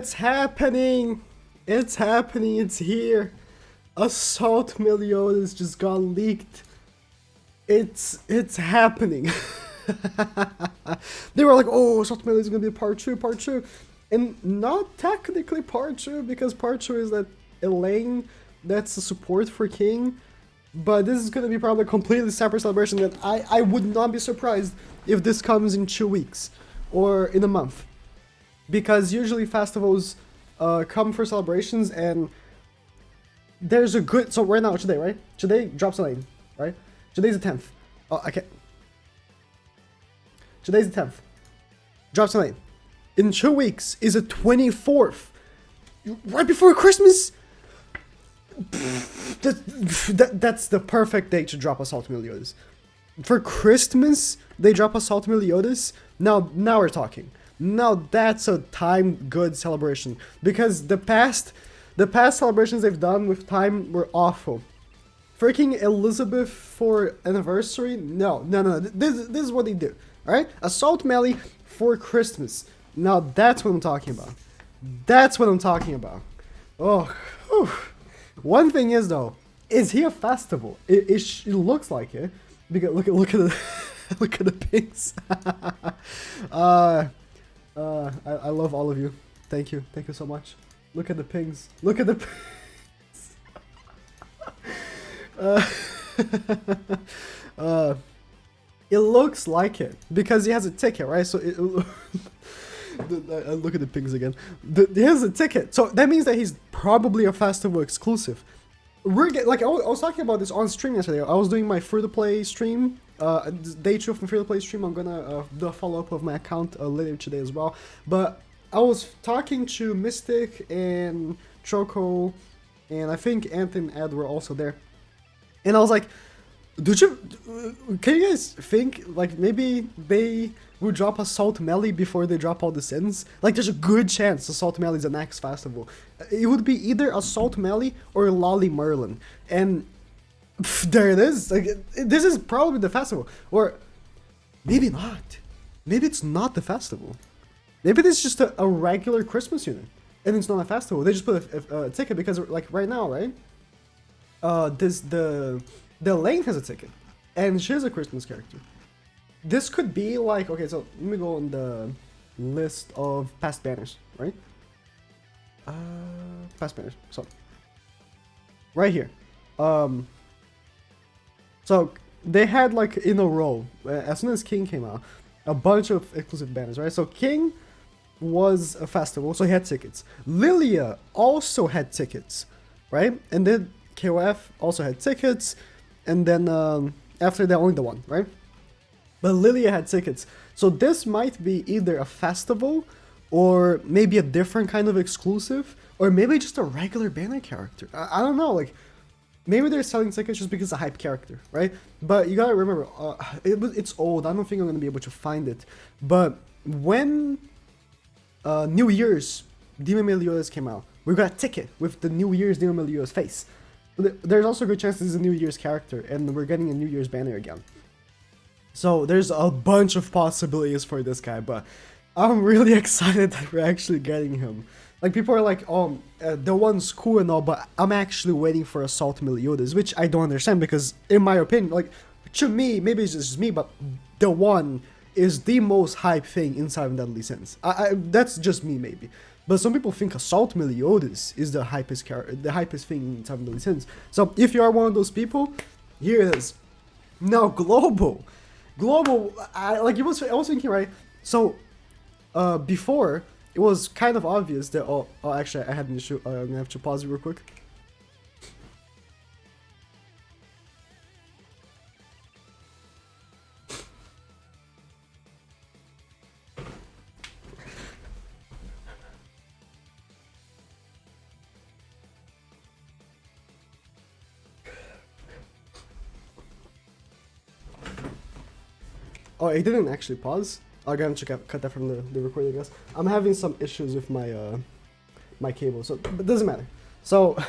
It's happening! It's happening, it's here! Assault Meliodas just got leaked. It's happening. They were like, oh, Assault Meliodas is gonna be part 2. And not technically part 2, because part 2 is that Elaine, that's the support for King. But this is gonna be probably a completely separate celebration that I would not be surprised if this comes in 2 weeks. Or in a month. Because usually festivals come for celebrations and there's a good... So right now, today, right? Today drops a lane, right? Today's the 10th. Oh, I can't... Today's the 10th. Drops a lane. In 2 weeks is the 24th. Right before Christmas? That's the perfect day to drop Assault Meliodas. For Christmas, they drop Assault Meliodas. Now we're talking. Now that's a time good celebration, because the past celebrations they've done with time were awful. Freaking Elizabeth for anniversary? No. This is what they do. All right, Assault Melee for Christmas. Now that's what I'm talking about. That's what I'm talking about. Oh, whew. One thing is though, is he a festival? It looks like it. Because look at the look at the pics. I love all of you. Thank you so much. Look at the pings. Look at the pings. It looks like it because he has a ticket, right? So look at the pings again. He has a ticket, so that means that he's probably a festival exclusive. Like I was talking about this on stream yesterday. I was doing my free-to-play stream. Day 2 of my free-to-play stream. I'm gonna do a follow-up of my account later today as well. But I was talking to Mystic and Choco, and I think Anthony and Ed were also there. And I was like, can you guys think, like, maybe they will drop Assault Melee before they drop all the sins? Like, there's a good chance Assault Melee is the next festival. It would be either Assault Melee or Lolly Merlin. And there it is. Like, this is probably the festival. Or maybe not. Maybe it's not the festival. Maybe this is just a regular Christmas unit. And it's not a festival. They just put a ticket because, like, right now, right? The Lane has a ticket, and she's a Christmas character. This could be like, okay, so let me go on the list of past banners, right? Past banners, so right here. So they had, like, in a row, as soon as King came out, a bunch of exclusive banners, right? So King was a festival, so he had tickets. Lilia also had tickets, right? And then KOF also had tickets. And then after that, only the one, right? But Lilia had tickets. So this might be either a festival or maybe a different kind of exclusive, or maybe just a regular banner character. I don't know, like, maybe they're selling tickets just because it's a hype character, right? But you gotta remember, it's old. I don't think I'm gonna be able to find it. But when New Year's Demon Meliodas came out, we got a ticket with the New Year's Demon Meliodas face. There's also a good chance this is a New Year's character, and we're getting a New Year's banner again. So there's a bunch of possibilities for this guy, but I'm really excited that we're actually getting him. Like, people are like, oh, the one's cool and all, but I'm actually waiting for Assault Meliodas, which I don't understand, because in my opinion, like, to me, maybe it's just me, but the one is the most hype thing in Seven Deadly Sins. That's just me, maybe. But some people think Assault Meliodas is the hypest thing in Seven Deadly Sins. So if you are one of those people, here it is. Now Global, I was thinking, right? So before it was kind of obvious that actually I had an issue. I'm gonna have to pause it real quick. Oh, it didn't actually pause. I'm gonna cut that from the recording, I guess. I'm having some issues with my my cable, so it doesn't matter. So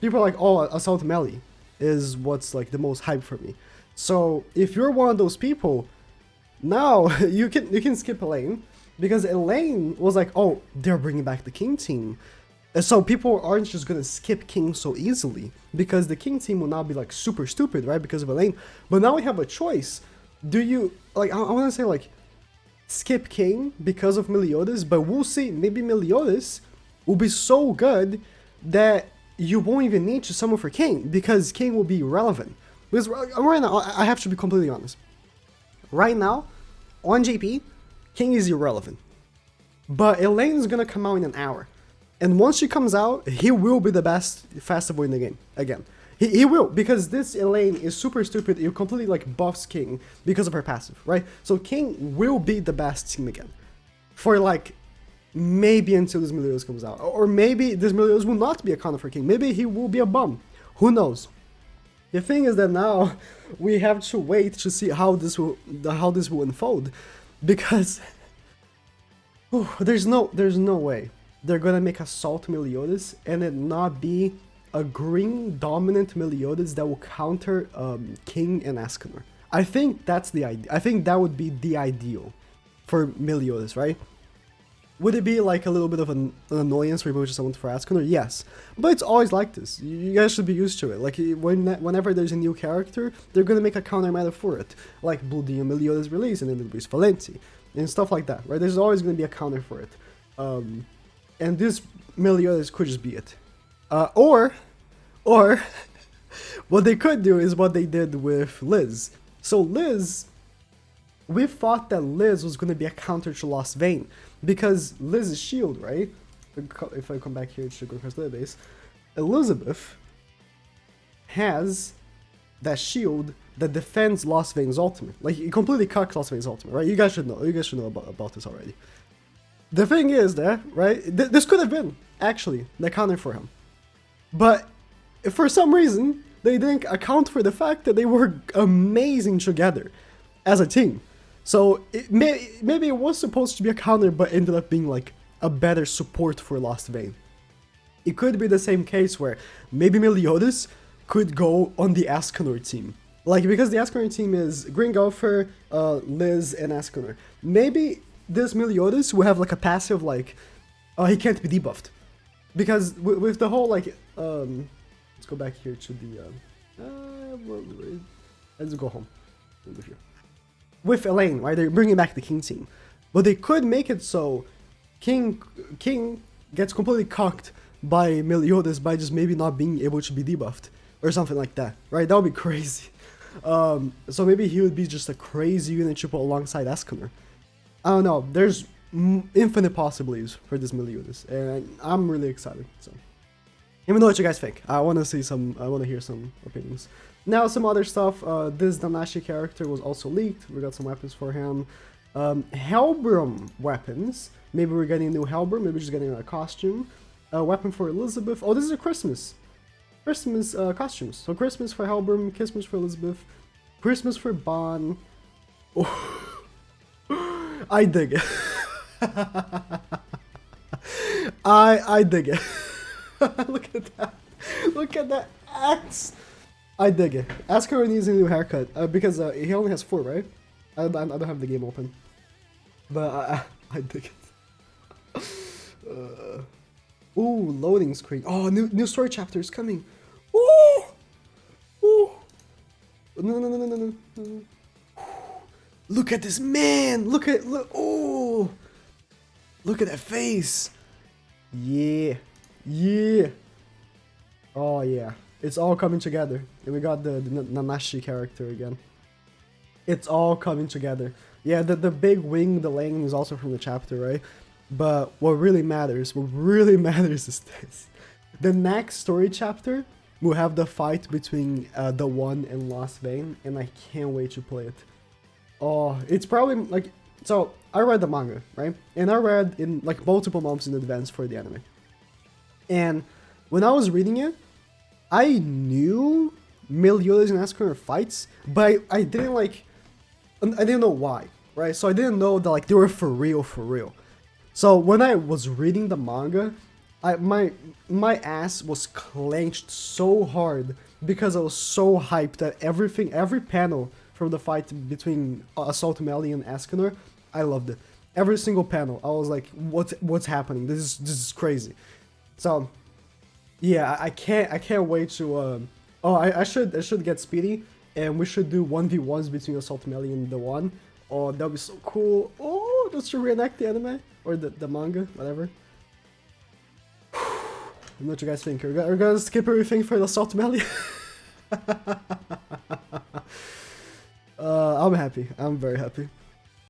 people are like, oh, Assault Melee is what's, like, the most hype for me. So if you're one of those people, now you can skip a lane, Because Elaine was like, oh, they're bringing back the King team. And so people aren't just gonna skip King so easily, because the King team will now be like super stupid, right? Because of Elaine. But now we have a choice. Do you, like, I wanna say like, skip King because of Meliodas, but we'll see, maybe Meliodas will be so good that you won't even need to summon for King, because King will be relevant. Because right now, I have to be completely honest. Right now, on JP, King is irrelevant. But Elaine is gonna come out in an hour. And once she comes out, he will be the best festival in the game, again. He will, because this Elaine is super stupid, it completely like buffs King because of her passive, right? So King will be the best team again. For like, maybe until this Meliodas comes out. Or maybe this Meliodas will not be a counter for King. Maybe he will be a bum. Who knows? The thing is that now we have to wait to see how this will unfold, because there's no way they're gonna make Assault Meliodas and it not be a green dominant Meliodas that will counter King and Escanor. I think that's the idea. I think that would be the ideal for Meliodas, right? Would it be like a little bit of an annoyance for people to summon for Escanor? Yes. But it's always like this. You guys should be used to it. Like, whenever there's a new character, they're gonna make a counter meta for it. Like, Blue Meliodas release, and then it'll be Valenti, and stuff like that, right? There's always gonna be a counter for it. And this Meliodas could just be it. Or, what they could do is what they did with Liz. So Liz, we thought that Liz was gonna be a counter to Lost Vein, because Liz's shield, right? If I come back here to go across the base, Elizabeth has that shield that defends Lost Vein's ultimate. Like, it completely cucks Lost Vein's ultimate, right? You guys should know. You guys should know about this already. The thing is that, right? This could have been actually the counter for him, but for some reason they didn't account for the fact that they were amazing together as a team. So maybe it was supposed to be a counter, but ended up being like a better support for Lost Vein. It could be the same case where maybe Meliodas could go on the Escanor team. Like, because the Escanor team is Green Golfer, Liz, and Escanor. Maybe this Meliodas will have like a passive like, he can't be debuffed. Because with the whole like, let's go back here to the, let's go home. Here. With Elaine, right? They're bringing back the King team, but they could make it so King gets completely cocked by Meliodas by just maybe not being able to be debuffed or something like that, right? That would be crazy. So maybe he would be just a crazy unit triple alongside Escanor. I don't know. There's infinite possibilities for this Meliodas, and I'm really excited. So, let me know what you guys think. I want to hear some opinions. Now, some other stuff. This Danashi character was also leaked. We got some weapons for him. Hellbrum weapons. Maybe we're getting a new Hellbrum. Maybe we're just getting a costume. A weapon for Elizabeth. Oh, this is a Christmas costumes. So Christmas for Hellbrum, Christmas for Elizabeth, Christmas for Bon. Oh. I dig it. I dig it. Look at that. Look at that axe. I dig it. Ascar needs a new haircut because he only has 4, right? I don't have the game open, but I dig it. Ooh, loading screen. Oh, new story chapter is coming. Ooh, ooh. No. Look at this man. Look. Oh, look at that face. Yeah. Oh yeah. It's all coming together. And we got the Nanashi character again. It's all coming together. Yeah, the big wing, the lane is also from the chapter, right? But what really matters is this. The next story chapter will have the fight between the One and Lost Vein, and I can't wait to play it. Oh, it's probably like, so I read the manga, right? And I read in like multiple months in advance for the anime. And when I was reading it, I knew Meliodas and Escanor fights, but I didn't know why, right? So I didn't know that like they were for real. So when I was reading the manga, my ass was clenched so hard because I was so hyped that every panel from the fight between Assault Melly and Escanor, I loved it. every single panel. I was like, what's happening? This is crazy. So yeah, I can't wait to I should get Speedy, and we should do 1v1s between Assault Melee and the one. Oh, that'd be so cool. Oh, just to reenact the anime or the manga, whatever. What you guys think? We're gonna skip everything for the Assault Melee. I'm happy. I'm very happy.